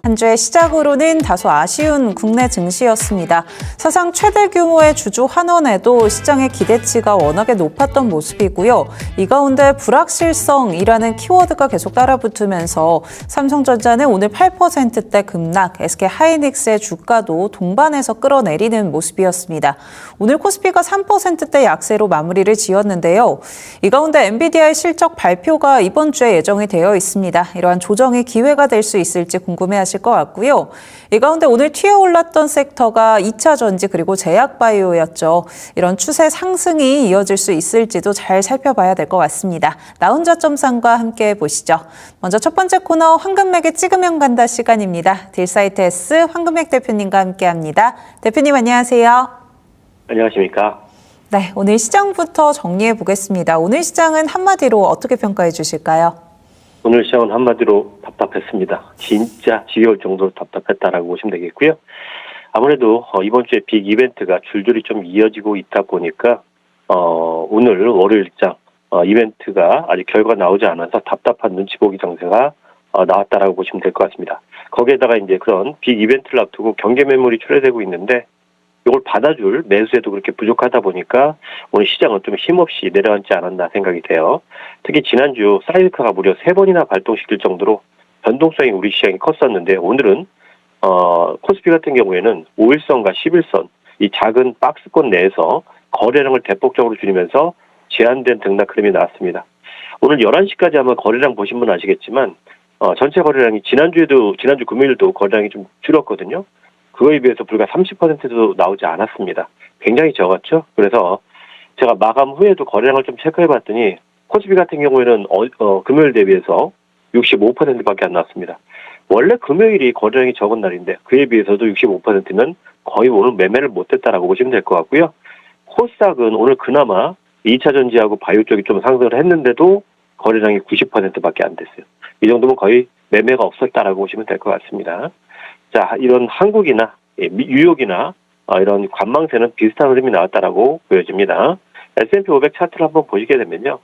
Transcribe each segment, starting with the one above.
한 주의 시작으로는 다소 아쉬운 국내 증시였습니다. 사상 최대 규모의 주주 환원에도 시장의 기대치가 워낙에 높았던 모습이고요. 이 가운데 불확실성이라는 키워드가 계속 따라붙으면서 삼성전자는 오늘 8%대 급락, SK하이닉스의 주가도 동반해서 끌어내리는 모습이었습니다. 오늘 코스피가 3%대 약세로 마무리를 지었는데요. 이 가운데 엔비디아의 실적 발표가 이번 주에 예정이 되어 있습니다. 이러한 조정의 기회가 될 수 있을지 궁금해하실 것 같고요. 이 가운데 오늘 튀어올랐던 섹터가 2차 전지 그리고 제약바이오였죠. 이런 추세 상승이 이어질 수 있을지도 잘 살펴봐야 될 것 같습니다. 나 혼자 점상과 함께 보시죠. 먼저 첫 번째 코너 황금맥에 찍으면 간다 시간입니다. 딜사이트 S 황금맥 대표님과 함께합니다. 대표님 안녕하세요. 안녕하십니까. 네, 오늘 시장부터 정리해 보겠습니다. 오늘 시장은 한마디로 어떻게 평가해 주실까요? 오늘 시장은 한마디로 답답했습니다. 진짜 지겨울 정도로 답답했다라고 보시면 되겠고요. 아무래도 이번 주에 빅 이벤트가 줄줄이 좀 이어지고 있다 보니까 오늘 월요일장 이벤트가 아직 결과가 나오지 않아서 답답한 눈치 보기 장세가 나왔다라고 보시면 될 것 같습니다. 거기에다가 이제 그런 빅 이벤트를 앞두고 경계 매물이 출회되고 있는데 이걸 받아줄 매수에도 그렇게 부족하다 보니까 오늘 시장은 좀 힘없이 내려앉지 않았나 생각이 돼요. 특히 지난주 사이드카가 무려 3번이나 발동시킬 정도로 변동성이 우리 시장이 컸었는데 오늘은 코스피 같은 경우에는 5일선과 11선 이 작은 박스권 내에서 거래량을 대폭적으로 줄이면서 제한된 등락 흐름이 나왔습니다. 오늘 11시까지 아마 거래량 보신 분 아시겠지만 전체 거래량이 지난주 금요일도 거래량이 좀 줄었거든요. 그거에 비해서 불과 30%도 나오지 않았습니다. 굉장히 적었죠. 그래서 제가 마감 후에도 거래량을 좀 체크해봤더니 코스피 같은 경우에는 금요일 대비해서 65%밖에 안 나왔습니다. 원래 금요일이 거래량이 적은 날인데 그에 비해서도 65%면 거의 오늘 매매를 못했다라고 보시면 될 것 같고요. 코스닥은 오늘 그나마 2차 전지하고 바이오 쪽이 좀 상승을 했는데도 거래량이 90%밖에 안 됐어요. 이 정도면 거의 매매가 없었다라고 보시면 될 것 같습니다. 자, 이런 한국이나 뉴욕이나 이런 관망세는 비슷한 흐름이 나왔다라고 보여집니다. S&P 500 차트를 한번 보시게 되면요.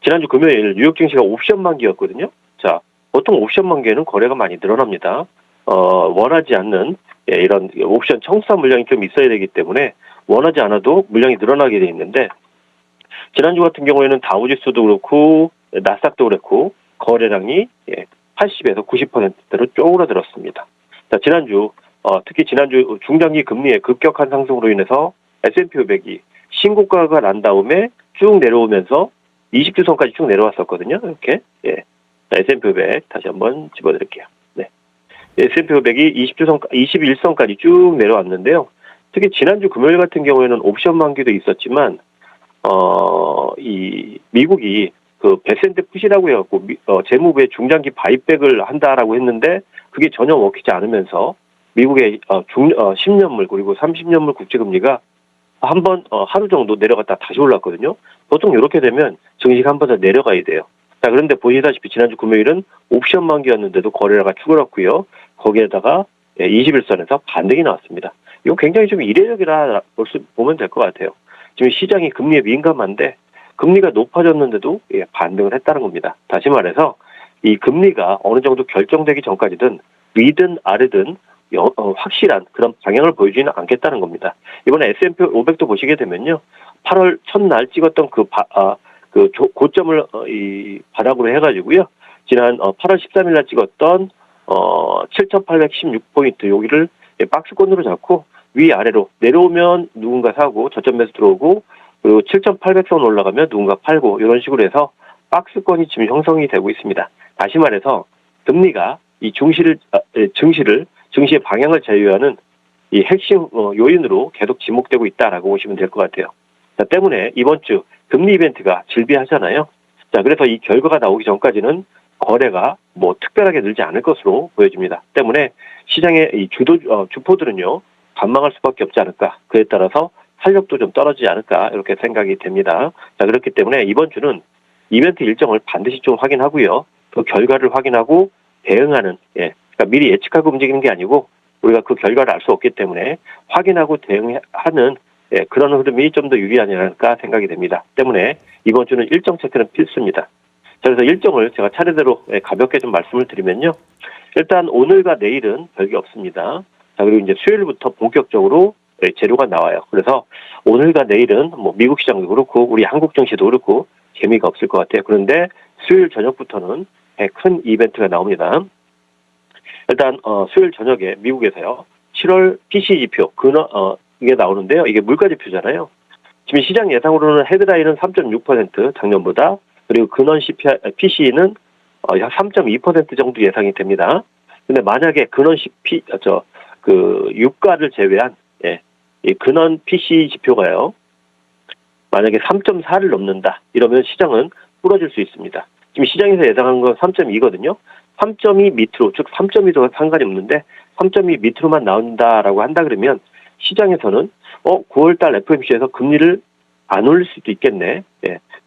지난주 금요일 뉴욕 증시가 옵션 만기였거든요. 자, 보통 옵션 만기에는 거래가 많이 늘어납니다. 원하지 않는 이런 옵션 청수사 물량이 좀 있어야 되기 때문에 원하지 않아도 물량이 늘어나게 돼 있는데 지난주 같은 경우에는 다우지수도 그렇고 나스닥도 그렇고 거래량이 80에서 90%대로 쪼그라들었습니다. 자, 특히 지난주 중장기 금리의 급격한 상승으로 인해서 S&P 500이 신고가가 난 다음에 쭉 내려오면서 20주선까지 쭉 내려왔었거든요. 이렇게. 예. 자, S&P 500 다시 한번 집어드릴게요. 네. S&P 500이 21선까지 쭉 내려왔는데요. 특히 지난주 금요일 같은 경우에는 옵션 만기도 있었지만, 이 미국이 그 베센트 푸시라고 해갖고 재무부에 중장기 바이백을 한다라고 했는데 그게 전혀 먹히지 않으면서 미국의 10년물 그리고 30년물 국채금리가 한번 하루 정도 내려갔다 다시 올랐거든요. 보통 이렇게 되면 증시가 한 번 더 내려가야 돼요. 자, 그런데 보시다시피 지난주 금요일은 옵션 만기였는데도 거래량가 추월했고요. 거기에다가 21선에서 반등이 나왔습니다. 이거 굉장히 좀 이례적이라 보면 될 것 같아요. 지금 시장이 금리에 민감한데 금리가 높아졌는데도 반등을 했다는 겁니다. 다시 말해서 이 금리가 어느 정도 결정되기 전까지든 위든 아래든 확실한 그런 방향을 보여주지는 않겠다는 겁니다. 이번에 S&P 500도 보시게 되면요. 8월 첫날 찍었던 그 고점을 바닥으로 해가지고요. 지난 8월 13일 날 찍었던 7,816포인트 여기를 박스권으로 잡고 위아래로 내려오면 누군가 사고 저점 매수 들어오고 그리고 7,800선 올라가면 누군가 팔고 이런 식으로 해서 박스권이 지금 형성이 되고 있습니다. 다시 말해서 금리가 이 증시의 방향을 제휴하는 이 핵심 요인으로 계속 지목되고 있다라고 보시면 될 것 같아요. 자, 때문에 이번 주 금리 이벤트가 질비하잖아요. 자, 그래서 이 결과가 나오기 전까지는 거래가 뭐 특별하게 늘지 않을 것으로 보여집니다. 때문에 시장의 이 주포들은요 관망할 수밖에 없지 않을까. 그에 따라서 탄력도 좀 떨어지지 않을까 이렇게 생각이 됩니다. 자, 그렇기 때문에 이번 주는 이벤트 일정을 반드시 좀 확인하고요. 그 결과를 확인하고 대응하는 그러니까 미리 예측하고 움직이는 게 아니고 우리가 그 결과를 알 수 없기 때문에 확인하고 대응하는 그런 흐름이 좀 더 유리하지 않을까 생각이 됩니다. 때문에 이번 주는 일정 체크는 필수입니다. 자, 그래서 일정을 제가 차례대로 가볍게 좀 말씀을 드리면요. 일단 오늘과 내일은 별게 없습니다. 자, 그리고 이제 수요일부터 본격적으로 재료가 나와요. 그래서 오늘과 내일은 뭐 미국 시장도 그렇고 우리 한국 증시도 그렇고 재미가 없을 것 같아요. 그런데 수요일 저녁부터는 큰 이벤트가 나옵니다. 일단 수요일 저녁에 미국에서요. 7월 PCE 지표 이게 나오는데요. 이게 물가 지표잖아요. 지금 시장 예상으로는 헤드라인은 3.6% 작년보다, 그리고 근원 PCE는 약 3.2% 정도 예상이 됩니다. 근데 만약에 근원 유가를 제외한 이 근원 PCE 지표가요. 만약에 3.4를 넘는다. 이러면 시장은 부러질 수 있습니다. 지금 시장에서 예상한 건 3.2거든요. 3.2 밑으로, 즉 3.2도 상관이 없는데 3.2 밑으로만 나온다라고 한다 그러면 시장에서는 9월달 FOMC에서 금리를 안 올릴 수도 있겠네.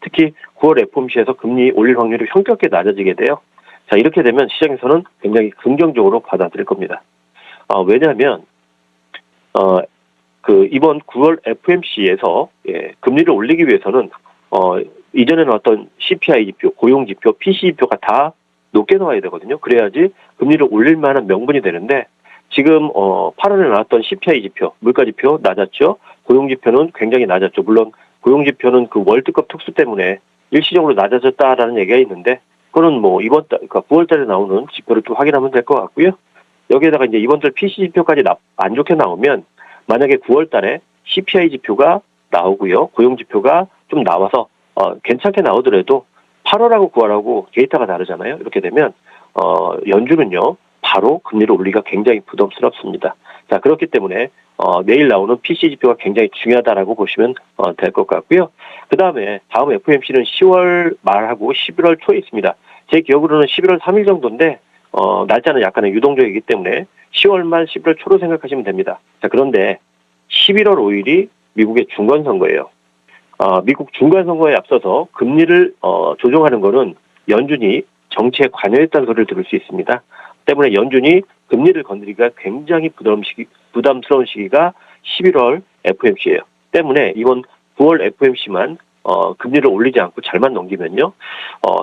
특히 9월 FOMC에서 금리 올릴 확률이 현격하게 낮아지게 돼요. 자, 이렇게 되면 시장에서는 굉장히 긍정적으로 받아들일 겁니다. 왜냐하면 이번 9월 FOMC에서 금리를 올리기 위해서는 이전에는 어떤 CPI 지표, 고용 지표, PC 지표가 다 높게 나와야 되거든요. 그래야지 금리를 올릴 만한 명분이 되는데 지금 8월에 나왔던 CPI 지표, 물가 지표 낮았죠. 고용 지표는 굉장히 낮았죠. 물론 고용 지표는 그 월드컵 특수 때문에 일시적으로 낮아졌다라는 얘기가 있는데 그거는 뭐 이번 달, 그러니까 9월 달에 나오는 지표를 또 확인하면 될 것 같고요. 여기에다가 이제 이번 달 PC 지표까지 안 좋게 나오면 만약에 9월 달에 CPI 지표가 나오고요. 고용 지표가 좀 나와서 괜찮게 나오더라도 8월하고 9월하고 데이터가 다르잖아요. 이렇게 되면 연준은요. 바로 금리를 올리기가 굉장히 부담스럽습니다. 자, 그렇기 때문에 내일 나오는 PC 지표가 굉장히 중요하다라고 보시면 될 것 같고요. 그다음에 다음 FOMC는 10월 말하고 11월 초에 있습니다. 제 기억으로는 11월 3일 정도인데 날짜는 약간의 유동적이기 때문에 10월 말 11월 초로 생각하시면 됩니다. 자, 그런데 11월 5일이 미국의 중간선거예요. 미국 중간선거에 앞서서 금리를 조정하는 거는 연준이 정치에 관여했다는 소리를 들을 수 있습니다. 때문에 연준이 금리를 건드리기가 굉장히 부담스러운 시기가 11월 FOMC예요. 때문에 이번 9월 FOMC만 금리를 올리지 않고 잘만 넘기면요.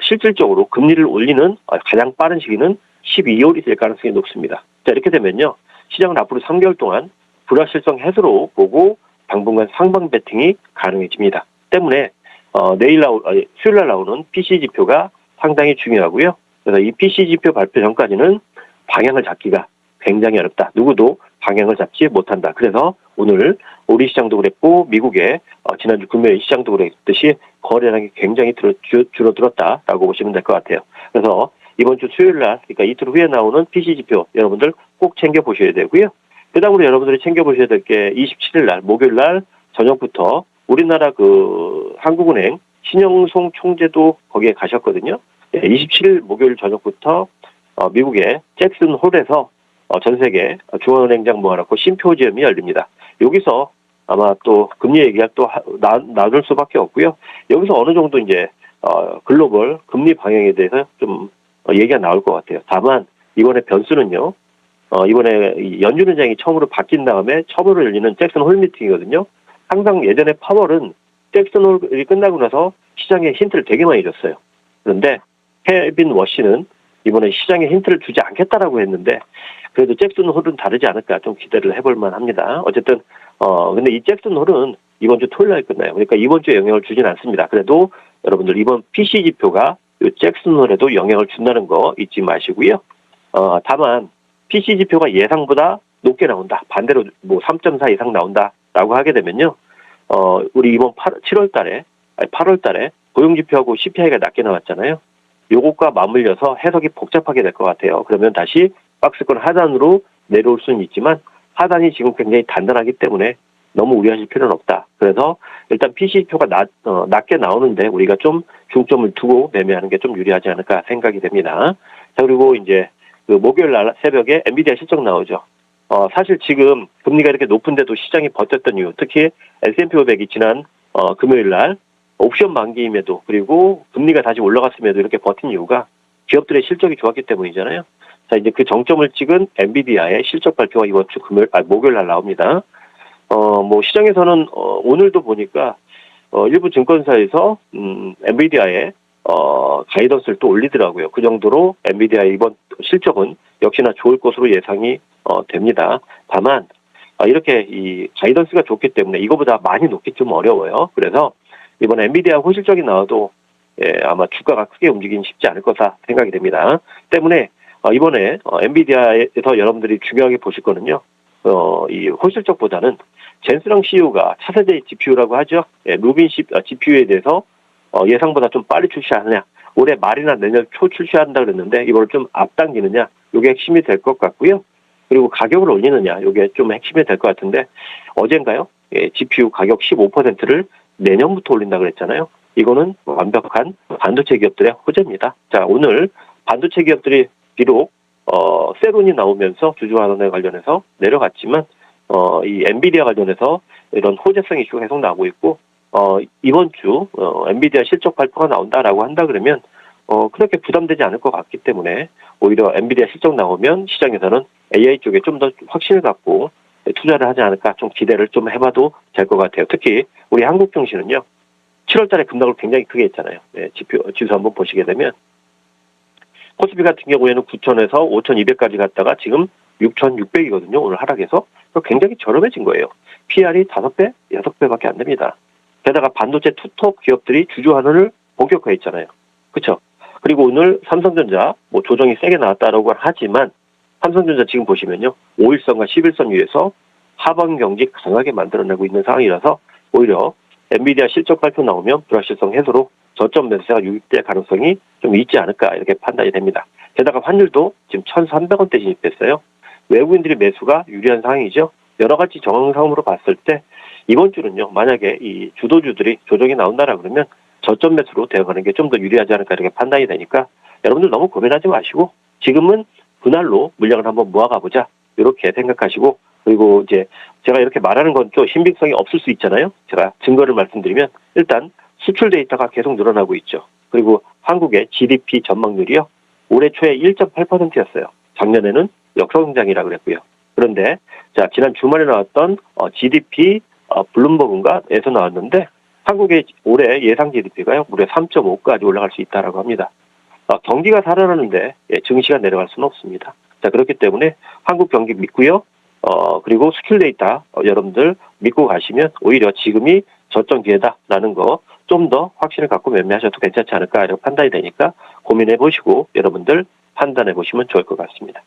실질적으로 금리를 올리는 가장 빠른 시기는 12월이 될 가능성이 높습니다. 자, 이렇게 되면요. 시장은 앞으로 3개월 동안 불확실성 해소로 보고 당분간 상방 베팅이 가능해집니다. 때문에 수요일 날 나오는 PC 지표가 상당히 중요하고요. 그래서 이 PC 지표 발표 전까지는 방향을 잡기가 굉장히 어렵다. 누구도 방향을 잡지 못한다. 그래서 오늘 우리 시장도 그랬고 미국의 지난주 금요일 시장도 그랬듯이 거래량이 굉장히 줄어들었다라고 보시면 될 것 같아요. 그래서 이번 주 수요일 날, 그러니까 이틀 후에 나오는 PC 지표 여러분들 꼭 챙겨보셔야 되고요. 그 다음으로 여러분들이 챙겨보셔야 될 게 27일 날, 목요일 날 저녁부터 우리나라 한국은행 신영송 총재도 거기에 가셨거든요. 27일 목요일 저녁부터 미국의 잭슨 홀에서 전 세계 중앙은행장 모아놓고 심포지엄이 열립니다. 여기서 아마 또 금리 얘기가 또 나눌 수밖에 없고요. 여기서 어느 정도 이제 글로벌 금리 방향에 대해서 좀 얘기가 나올 것 같아요. 다만 이번에 변수는요. 이번에 연준 의장이 처음으로 바뀐 다음에 처음으로 열리는 잭슨 홀 미팅이거든요. 항상 예전에 파월은 잭슨 홀이 끝나고 나서 시장에 힌트를 되게 많이 줬어요. 그런데 케빈 워시는 이번에 시장에 힌트를 주지 않겠다라고 했는데 그래도 잭슨 홀은 다르지 않을까 좀 기대를 해볼 만합니다. 어쨌든 근데 이 잭슨 홀은 이번 주 토요일 날 끝나요. 그러니까 이번 주에 영향을 주진 않습니다. 그래도 여러분들 이번 PC 지표가 이 잭슨 홀에도 영향을 준다는 거 잊지 마시고요. 다만 PC 지표가 예상보다 높게 나온다. 반대로 뭐 3.4 이상 나온다라고 하게 되면요. 우리 이번 8월 달에 고용 지표하고 CPI가 낮게 나왔잖아요. 요것과 맞물려서 해석이 복잡하게 될 것 같아요. 그러면 다시 박스권 하단으로 내려올 수는 있지만 하단이 지금 굉장히 단단하기 때문에 너무 우려하실 필요는 없다. 그래서 일단 PC표가 낮게 나오는데 우리가 좀 중점을 두고 매매하는 게 좀 유리하지 않을까 생각이 됩니다. 자, 그리고 이제 목요일 날 새벽에 엔비디아 실적 나오죠. 사실 지금 금리가 이렇게 높은데도 시장이 버텼던 이유, 특히 S&P 500이 지난 금요일 날 옵션 만기임에도 그리고 금리가 다시 올라갔음에도 이렇게 버틴 이유가 기업들의 실적이 좋았기 때문이잖아요. 자, 이제 그 정점을 찍은 엔비디아의 실적 발표가 이번 주 목요일 날 나옵니다. 뭐 시장에서는 오늘도 보니까 일부 증권사에서 엔비디아의 가이던스를 또 올리더라고요. 그 정도로 엔비디아의 이번 실적은 역시나 좋을 것으로 예상이 됩니다. 다만 이렇게 이 가이던스가 좋기 때문에 이거보다 많이 놓기 좀 어려워요. 그래서 이번에 엔비디아 호실적이 나와도 아마 주가가 크게 움직이긴 쉽지 않을 거다 생각이 됩니다. 때문에 이번에 엔비디아에서 여러분들이 중요하게 보실 거는요. 이 호실적보다는 젠스랑 CEO가 차세대 GPU라고 하죠. 루빈 GPU에 대해서 예상보다 좀 빨리 출시하느냐, 올해 말이나 내년 초 출시한다 그랬는데 이걸 좀 앞당기느냐, 이게 핵심이 될 것 같고요. 그리고 가격을 올리느냐, 이게 좀 핵심이 될 것 같은데 어젠가요? GPU 가격 15%를 내년부터 올린다 그랬잖아요. 이거는 완벽한 반도체 기업들의 호재입니다. 자, 오늘 반도체 기업들이 비록 세론이 나오면서 주주환원에 관련해서 내려갔지만 이 엔비디아 관련해서 이런 호재성 이슈가 계속 나오고 있고 이번 주 엔비디아 실적 발표가 나온다라고 한다 그러면 그렇게 부담되지 않을 것 같기 때문에 오히려 엔비디아 실적 나오면 시장에서는 AI 쪽에 좀 더 확신을 갖고 투자를 하지 않을까 좀 기대를 좀 해봐도 될 것 같아요. 특히 우리 한국 증시는요. 7월 달에 급락을 굉장히 크게 했잖아요. 지수 한번 보시게 되면 코스피 같은 경우에는 9,000에서 5,200까지 갔다가 지금 6,600이거든요. 오늘 하락해서 굉장히 저렴해진 거예요. PR이 5배, 6배밖에 안 됩니다. 게다가 반도체 투톱 기업들이 주주환원을 본격화했잖아요. 그렇죠? 그리고 오늘 삼성전자 조정이 세게 나왔다라고 하지만 삼성전자 지금 보시면요. 5일선과 11선 위에서 하방 경직 강하게 만들어내고 있는 상황이라서 오히려 엔비디아 실적 발표 나오면 불확실성 해소로 저점 매수세가 유입될 가능성이 좀 있지 않을까 이렇게 판단이 됩니다. 게다가 환율도 지금 1,300원대 진입했어요. 외국인들이 매수가 유리한 상황이죠. 여러 가지 정황상으로 봤을 때 이번 주는요. 만약에 이 주도주들이 조정이 나온다라 그러면 저점 매수로 되어가는 게 좀 더 유리하지 않을까 이렇게 판단이 되니까 여러분들 너무 고민하지 마시고 지금은 분할로 물량을 한번 모아가보자 이렇게 생각하시고 그리고 이제 제가 이렇게 말하는 건 좀 신빙성이 없을 수 있잖아요. 제가 증거를 말씀드리면 일단 수출 데이터가 계속 늘어나고 있죠. 그리고 한국의 GDP 전망률이요. 올해 초에 1.8%였어요. 작년에는 역성장이라고 그랬고요. 그런데 자 지난 주말에 나왔던 GDP 블룸버그인가에서 나왔는데 한국의 올해 예상 GDP가요. 무려 3.5까지 올라갈 수 있다라고 합니다. 경기가 살아나는데 증시가 내려갈 수는 없습니다. 자 그렇기 때문에 한국 경기 믿고요. 그리고 스킬 데이터 여러분들 믿고 가시면 오히려 지금이 저점 기회다라는 거 좀 더 확신을 갖고 매매하셔도 괜찮지 않을까 이렇게 판단이 되니까 고민해 보시고 여러분들 판단해 보시면 좋을 것 같습니다.